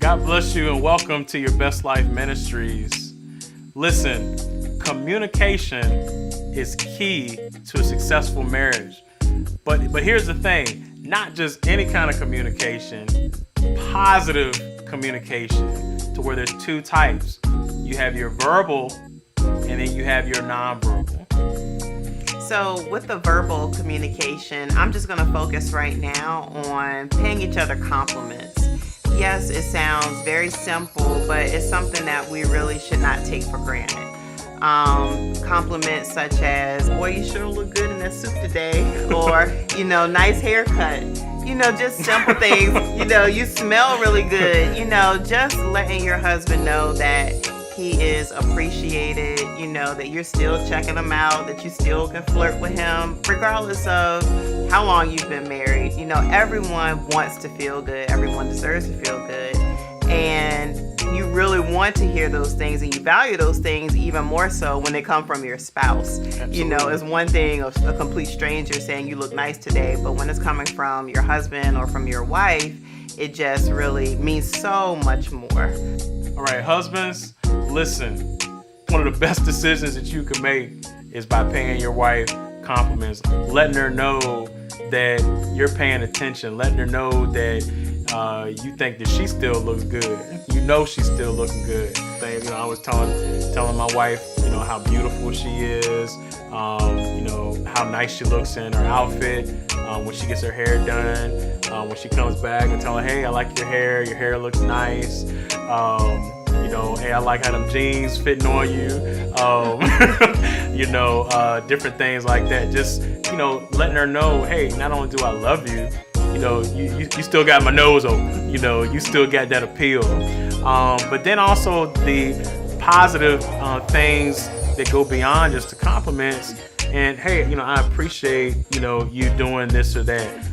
God bless you and welcome to your Best Life Ministries. Listen, communication is key to a successful marriage. But here's the thing, not just any kind of communication, positive communication, to where there's two types. You have your verbal and then you have your nonverbal. So with the verbal communication, I'm just going to focus right now on paying each other compliments. Yes, it sounds very simple, but it's something that we really should not take for granted. Compliments such as, boy, you sure look good in that suit today, or, nice haircut, just simple things, you smell really good, just letting your husband know that he is appreciated, that you're still checking him out, that you still can flirt with him, regardless of how long you've been married. Everyone wants to feel good. Everyone deserves to feel good. And you really want to hear those things, and you value those things even more so when they come from your spouse. Absolutely. It's one thing a complete stranger saying you look nice today, but when it's coming from your husband or from your wife, it just really means so much more. All right, husbands, listen, one of the best decisions that you can make is by paying your wife compliments, letting her know that you're paying attention, letting her know that you think that she still looks good. She's still looking good. I was telling my wife, how beautiful she is, how nice she looks in her outfit, when she gets her hair done, when she comes back and tell her, hey, I like your hair looks nice. Hey, I like how them jeans fitting on you. Different things like that. Just, letting her know, hey, not only do I love you, you still got my nose open. You still got that appeal. But then also the positive things that go beyond just the compliments. And hey, I appreciate, you doing this or that.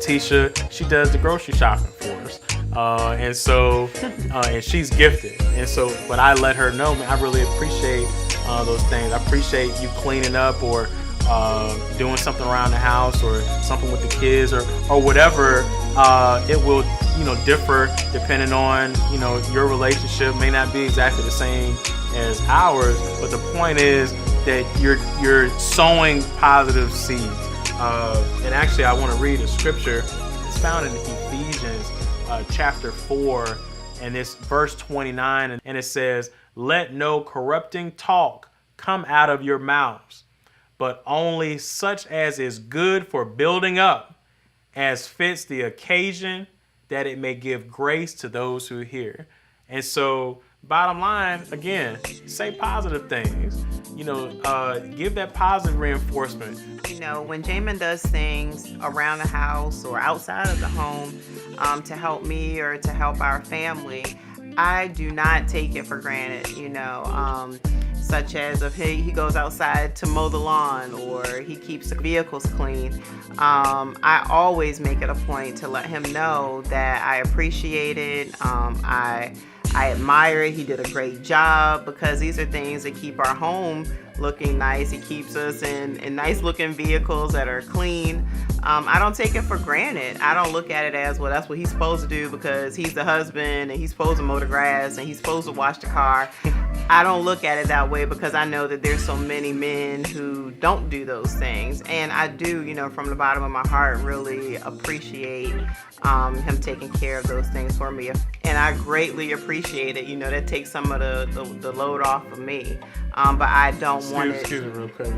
Tisha, she does the grocery shopping for us. And she's gifted. But I let her know, man, I really appreciate those things. I appreciate you cleaning up or doing something around the house or something with the kids or whatever. It will, differ depending on, your relationship may not be exactly the same as ours. But the point is that you're sowing positive seeds. And actually, I want to read a scripture. It's found in Ephesians chapter 4, and it's verse 29, and it says, let no corrupting talk come out of your mouths, but only such as is good for building up, as fits the occasion, that it may give grace to those who hear. And so, bottom line, again, say positive things. Give that positive reinforcement. When Jamin does things around the house or outside of the home to help me or to help our family, I do not take it for granted, such as if he goes outside to mow the lawn or he keeps the vehicles clean. I always make it a point to let him know that I appreciate it. I admire it. He did a great job, because these are things that keep our home looking nice. It keeps us in nice looking vehicles that are clean. I don't take it for granted. I don't look at it as, well, that's what he's supposed to do because he's the husband and he's supposed to mow the grass and he's supposed to wash the car. I don't look at it that way, because I know that there's so many men who don't do those things. And I do, from the bottom of my heart, really appreciate him taking care of those things for me. And I greatly appreciate it. That takes some of the load off of me. But I don't want it. Excuse me real quick.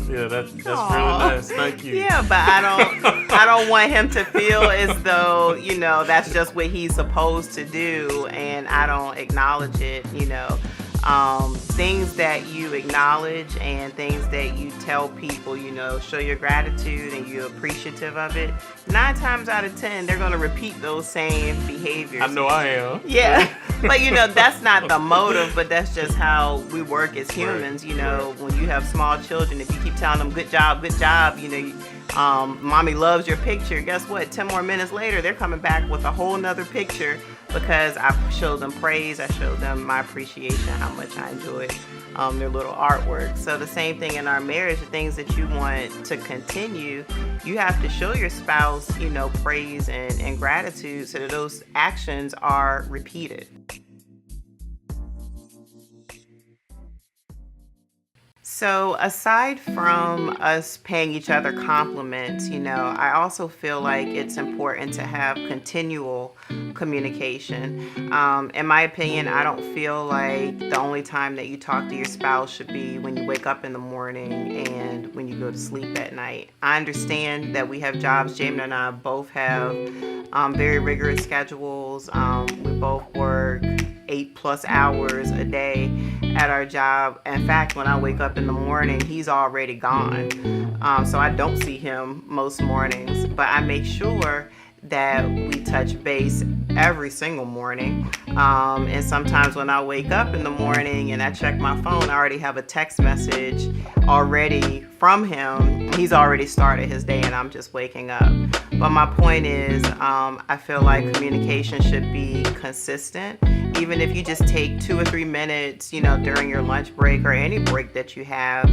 Yeah, that's really nice. Thank you. Yeah, but I don't want him to feel as though, that's just what he's supposed to do, and I don't acknowledge it, Things that you acknowledge and things that you tell people, show your gratitude and you're appreciative of it. 9 times out of 10, they're going to repeat those same behaviors. I know I am. Yeah. But, that's not the motive, but that's just how we work as humans. Right. When you have small children, if you keep telling them, good job, mommy loves your picture, guess what? 10 more minutes later, they're coming back with a whole nother picture, because I showed them praise. I showed them my appreciation, how much I enjoyed their little artwork. So the same thing in our marriage, the things that you want to continue, you have to show your spouse, praise and gratitude so that those actions are repeated. So aside from us paying each other compliments, I also feel like it's important to have continual communication. In my opinion, I don't feel like the only time that you talk to your spouse should be when you wake up in the morning and when you go to sleep at night. I understand that we have jobs. Jamin and I both have very rigorous schedules. We both work 8+ hours a day at our job. In fact, when I wake up in the morning, he's already gone. So I don't see him most mornings, but I make sure that we touch base every single morning. And sometimes when I wake up in the morning and I check my phone, I already have a text message already from him. He's already started his day and I'm just waking up. But my point is, I feel like communication should be consistent. Even if you just take 2 or 3 minutes, during your lunch break or any break that you have,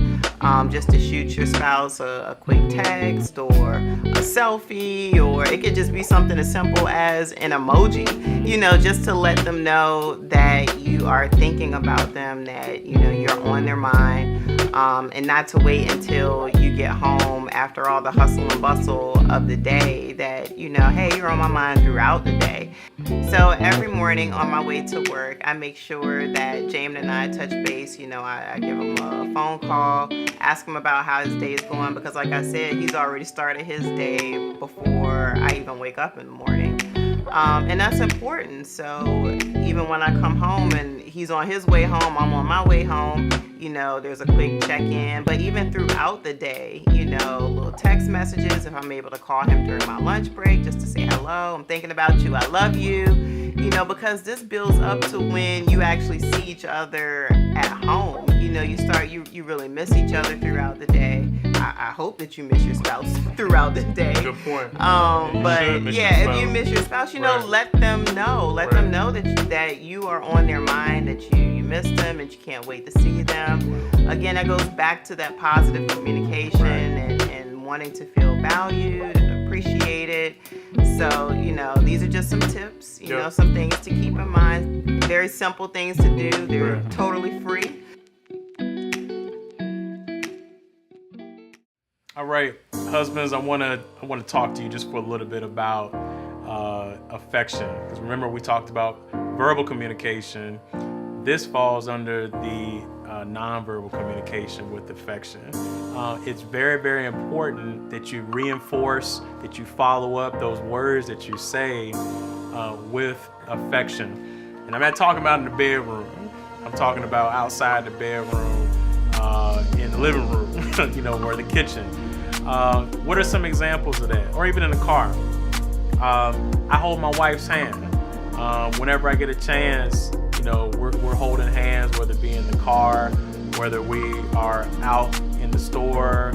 just to shoot your spouse a quick text or a selfie, or it could just be something as simple as an emoji, just to let them know that you are thinking about them, that, you're on their mind, and not to wait until you get home after all the hustle and bustle of the day that, hey, you're on my mind throughout the day. So every morning on my way to work, I make sure that Jamin and I touch base. I give him a phone call, ask him about how his day is going, because like I said, he's already started his day before I even wake up in the morning. And that's important. So even when I come home and he's on his way home, I'm on my way home, there's a quick check-in. But even throughout the day, little text messages, if I'm able to call him during my lunch break just to say hello, I'm thinking about you, I love you, because this builds up to when you actually see each other at home. You really miss each other throughout the day. I hope that you miss your spouse throughout the day. Good point. But yeah, if you miss your spouse, right. let them know. Let right. them know that you are on their mind, that you miss them, and you can't wait to see them. Again, that goes back to that positive communication and wanting to feel valued and appreciated. So, these are just some tips, some things to keep in mind. Very simple things to do. They're totally free. All right, husbands, I want to talk to you just for a little bit about affection. Because remember, we talked about verbal communication. This falls under the nonverbal communication with affection. It's very, very important that you reinforce, that you follow up those words that you say with affection. And I'm not talking about in the bedroom. I'm talking about outside the bedroom, in the living room, or the kitchen. What are some examples of that? Or even in the car. I hold my wife's hand. Whenever I get a chance, we're holding hands, whether it be in the car, whether we are out in the store,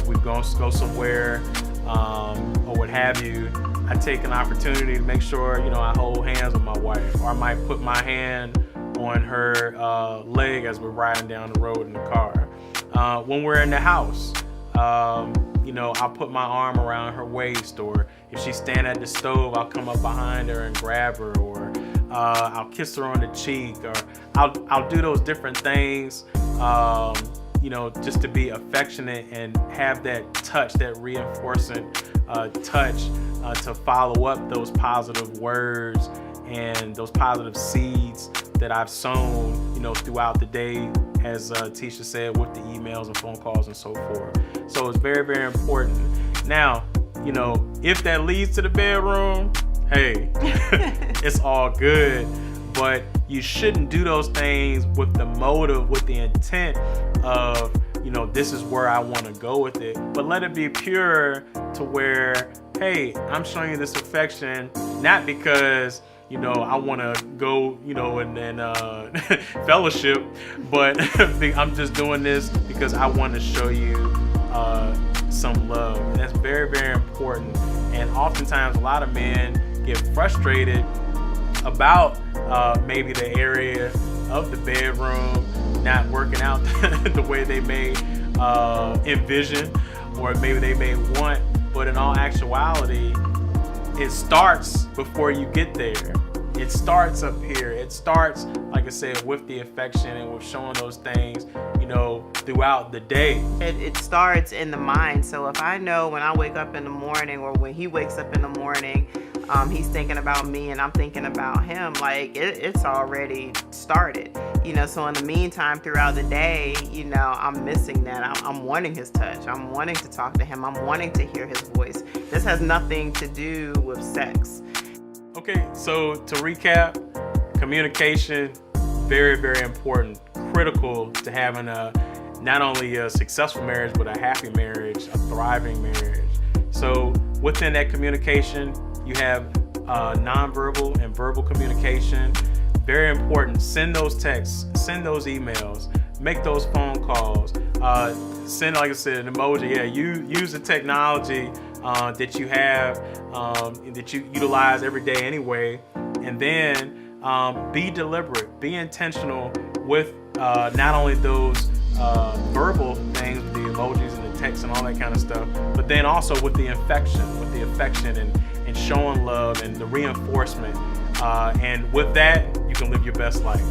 we go somewhere, or what have you. I take an opportunity to make sure, I hold hands with my wife, or I might put my hand on her leg as we're riding down the road in the car. When we're in the house, I'll put my arm around her waist, or if she's standing at the stove, I'll come up behind her and grab her, or I'll kiss her on the cheek, or I'll do those different things, just to be affectionate and have that touch, that reinforcing touch, to follow up those positive words and those positive seeds that I've sown, throughout the day, as Tisha said, with the emails and phone calls and so forth. So it's very, very important. Now, if that leads to the bedroom, hey, it's all good. But you shouldn't do those things with the motive, with the intent of, this is where I want to go with it. But let it be pure to where, hey, I'm showing you this affection, not because I want to go, and fellowship, but I'm just doing this because I want to show you some love. And that's very, very important. And oftentimes, a lot of men get frustrated about maybe the area of the bedroom not working out the way they may envision, or maybe they may want. But in all actuality, it starts before you get there. It starts up here. It starts, like I said, with the affection and with showing those things, throughout the day. It starts in the mind. So if I know when I wake up in the morning, or when he wakes up in the morning, he's thinking about me and I'm thinking about him, like it's already started. So in the meantime, throughout the day, I'm missing that. I'm wanting his touch. I'm wanting to talk to him. I'm wanting to hear his voice. This has nothing to do with sex. Okay, so to recap, communication, very, very important, critical to having not only a successful marriage, but a happy marriage, a thriving marriage. So within that communication, you have nonverbal and verbal communication. Very important. Send those texts, send those emails, make those phone calls, send, like I said, an emoji. Yeah, you use the technology that you have, that you utilize every day anyway. And then be deliberate, be intentional with not only those verbal things, the emojis and the texts and all that kind of stuff, but then also with the affection and showing love and the reinforcement. And with that, you can live your best life.